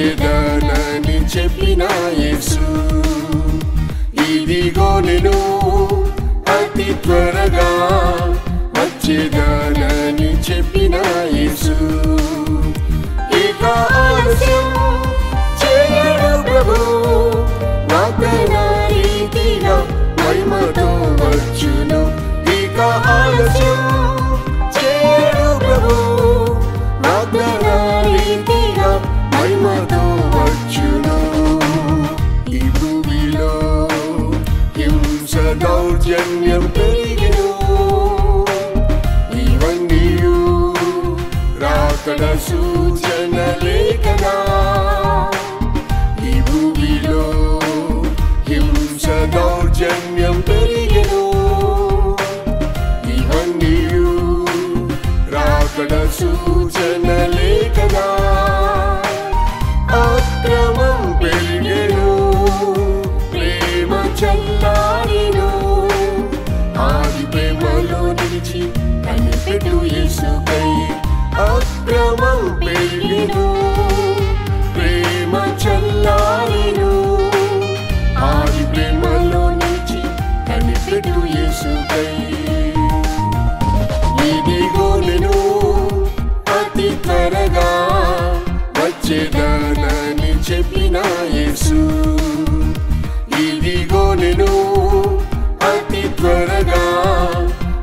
వచ్చేదానని చెప్పిన యేసు, ఇదిగో నేను అతి త్వరగా వచ్చేదానని చెప్పిన యేసు, ఇక ఆలస్యం చేయడు ప్రభు, వాగ్దాన రీతిగా మహిమతో వచ్చును. ఇక ఆలస్యం చేయడు ప్రభు, వాగ్దాన రీతిగా మహిమతో వచ్చును. ఈ భూమిలో హింస దౌర్జన్యం పెరిగెను, ఇవన్నీ రాకడ సూచనలే కదా. ఈ భూమిలో హింస దౌర్జన్యం పెరిగెను, ఇవన్నీ రాకడ సూచనలే కదా. అక్రమం పెరిగెను, ప్రేమ చల్లారెను, ఆది ప్రేమలో నిలిచి కనిపెట్టు యేసుకై. అక్రమం పెరిగెను, ప్రేమ చల్లారెను, ఆది ప్రేమలో నిలిచి కనిపెట్టు యేసుకై. ఇదిగో నేను అతి త్వరగా వచ్చేదానని చెప్పిన యేసు, ఇదిగో నేను అతి త్వరగా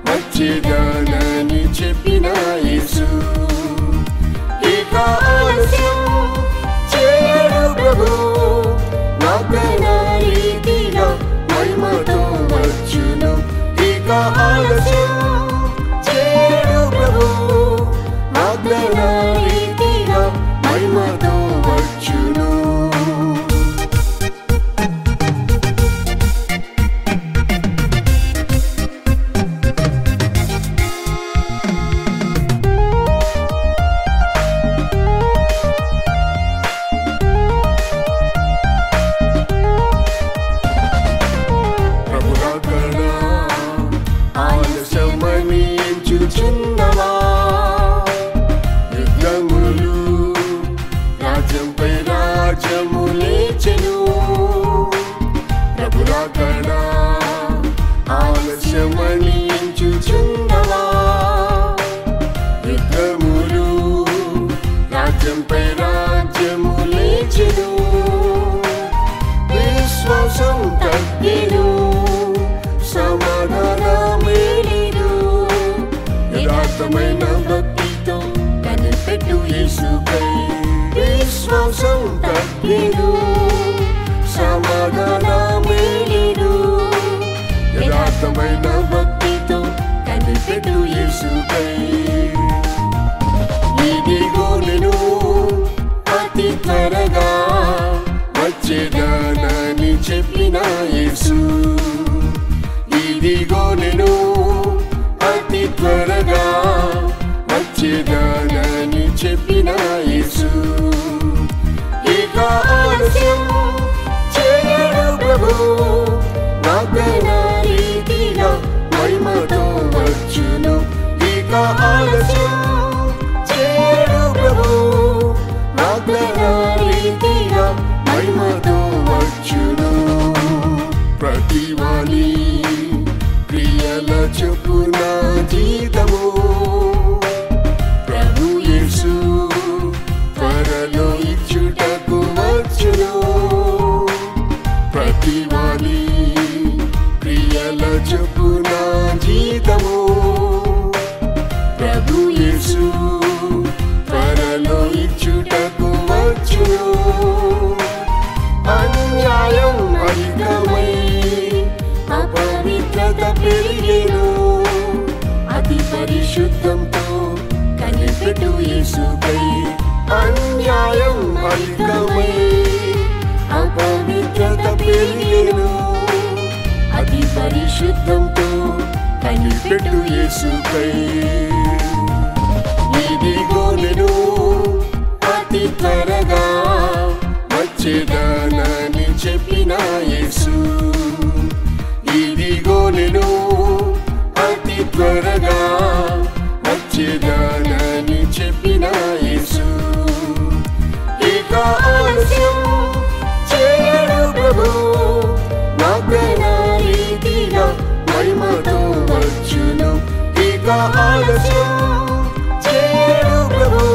వచ్చేదానని చెప్పిన యేసు, ఇక ఆలస్యం చేయడు ప్రభు, వాగ్దాన రీతిగా మహిమతో వచ్చును. ఇక ఆలస్యం చేయడు ప్రభు, వాగ్దాన రీతిగా మహిమతో వచ్చును. ఆలస్యమని ఎంచుచున్నవా, యుద్ధములు రాజ్యంపై రాజ్యము లేచెను. ప్రభు రాకడ ఆలస్యమని ఎంచుచున్నవా, యుద్ధములు రాజ్యంపై రాజ్యము లేచెను. విశ్వాసం తగ్గెను, సమాధానమే లేదు, యథార్థమైన భక్తితో కనిపెట్టు యేసుకై. విశ్వాసం తగ్గెను, సమాధానమే లేదు, యథార్థమైన భక్తితో కనిపెట్టు యేసుకై. ఇదిగో నేను అతి త్వరగా వచ్చేదానని చెప్పిన యేసు, ఇదిగో నేను అతి త్వరగా వచ్చేదానని చెప్పిన యేసు, ఇక ఆలస్యం చేయడు ప్రభు, వాగ్దాన రీతిగా మహిమతో వచ్చును. ఇక ఆలస్యం చేయడు ప్రభు, వాగ్దాన రీతిగా మహిమతో వచ్చును. ప్రతివాని క్రియల చొప్పున జీతము ప్రభు యేసు త్వరలో ఇచ్చుటకు వచ్చును. ప్రతివాని క్రియల చొప్పున జీతము ప్రభు యేసు త్వరలో ఇచ్చుటకు వచ్చును. అన్యాయం అధికమై అపవిత్రత పెరిగెను, అతి పరిశుద్ధంతో కనిపెట్టు యేసుకై. అన్యాయం అధికమై అపవిత్రత పెరిగెను, అతి పరిశుద్ధంతో కనిపెట్టు యేసుకై. ఇదిగో నేను అతి త్వరగా వచ్చేదానని చెప్పిన యేసు, ఇదిగో నేను అతి త్వరగా వచ్చేదానని చెప్పిన యేసు, ఇక ఆలస్యం చేయడు ప్రభు,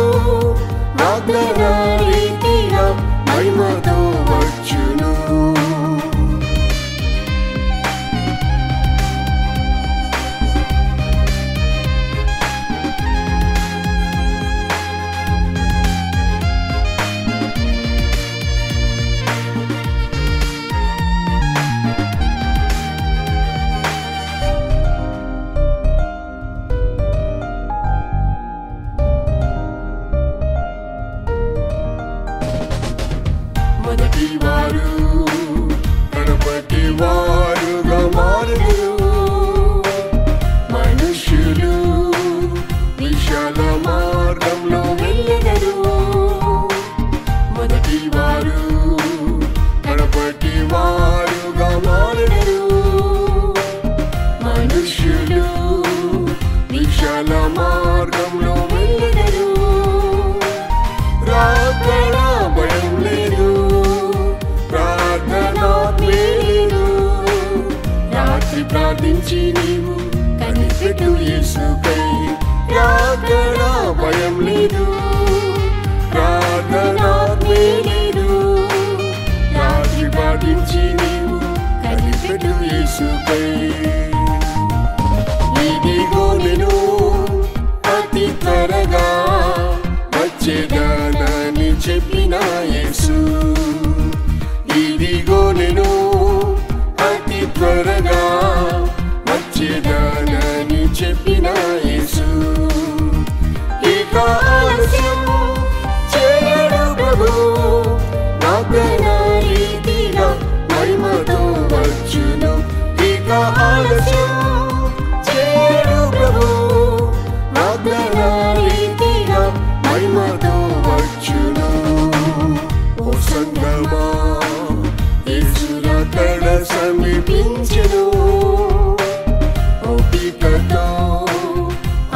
వాగ్దాన రీతిగా మహిమతో వచ్చును. మొదటి వారు కడపటి వారుగా మారుదురు, మనుష్యులు విశాల మార్గంలో వెళ్ళెదరు. మొదటి వారు కడపటి వారుగా మారుదురు, మనుష్యులు విశాల మార్గంలో వెళ్ళెదరు. రాకడ భయం లేదు, రాత్రి ప్రార్థించి నీవు కనిపెట్టు యేసుకై. రాకడ భయం లేదు, ప్రార్థనాత్మే లేదు, రాత్రి ప్రార్థించి నీవు కనిపెట్టు యేసుకై. ఇదిగో నేను అతి త్వరగా వచ్చేదానని చెప్పిన యేసు. ఇదిగో నేను అతి త్వరగా వచ్చేదానని చెప్పిన యేసు. ఇక ఆలస్యం చేయడు ప్రభు, వాగ్దాన రీతిగా మహిమతో వచ్చును. ఇక ఆలస్యం చేయడు ప్రభు, వాగ్దాన రీతిగా మహిమతో వచ్చును. ఓ సంగమా, యేసు రాకడ సమీపించెను. ఓపికతో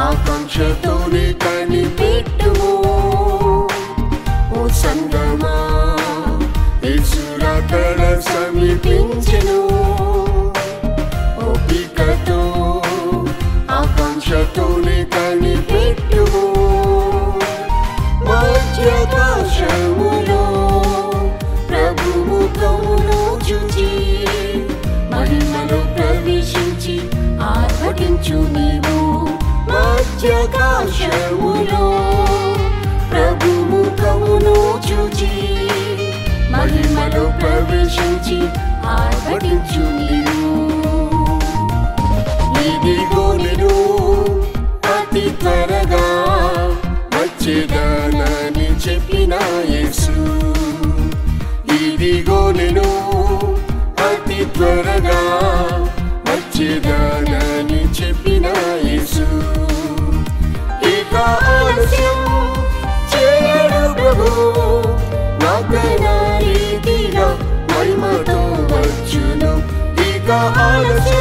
ఆకాంక్షతోనే కనిపెట్టుము. ఓ సంగమా, యేసు రాకడ సమీపించెను. ఓపికతో ఆకాంక్షతోనే కనిపెట్టుము. మధ్యాకాశములో ప్రభు ముఖమును చూచి మహిమలో ప్రవేశించి ఆర్భటించు నీవు. మధ్యాకాశములో ప్రభు ముఖమును చూచి మహిమలో ప్రవేశించి ఆర్భటించు నీవు. ఇదిగో నేను అతి త్వరగా వచ్చేదానని చెప్పిన యేసు. ఇదిగో నేను అతి త్వరగా వచ్చేదానని చెప్పిన యేసు. ఇక ఆలస్యం చేయడు ప్రభు, వాగ్దాన రీతిగా మహిమతో వచ్చును. ఇక ఆలస్యం